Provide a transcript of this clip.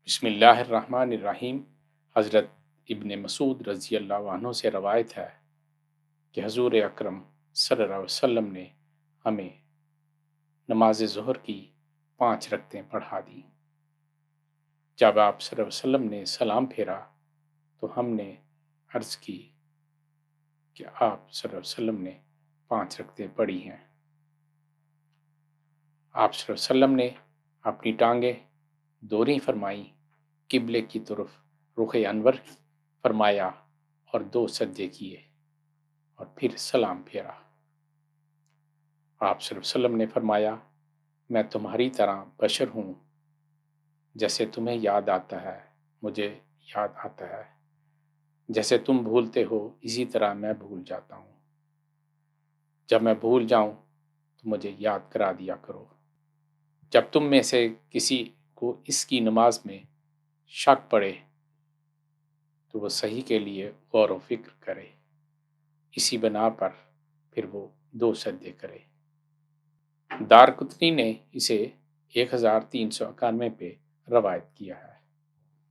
بسم اللہ الرحمن الرحیم۔ حضرت ابن مسعود رضی اللہ عنہ سے روایت ہے کہ حضور اکرم صلی اللہ علیہ وسلم نے ہمیں نماز ظہر کی 5 رکعتیں پڑھا دیں۔ جب آپ صلی اللہ علیہ وسلم نے سلام پھیرا تو ہم نے عرض کی کہ آپ صلی اللہ علیہ وسلم نے 5 رکعتیں پڑھی ہیں۔ آپ صلی اللہ علیہ وسلم نے اپنی ٹانگیں دوری فرمائی، قبلے کی طرف رخ انور فرمایا اور 2 سجدے کیے اور پھر سلام پھیرا۔ آپ صلی اللہ علیہ وسلم نے فرمایا، میں تمہاری طرح بشر ہوں، جیسے تمہیں یاد آتا ہے مجھے یاد آتا ہے، جیسے تم بھولتے ہو اسی طرح میں بھول جاتا ہوں۔ جب میں بھول جاؤں تو مجھے یاد کرا دیا کرو۔ جب تم میں سے کسی کو اس کی نماز میں شک پڑے تو وہ صحیح کے لیے غور و فکر کرے، اسی بنا پر پھر وہ 2 سجدے کرے۔ دارقطنی نے اسے 1391 پہ روایت کیا ہے۔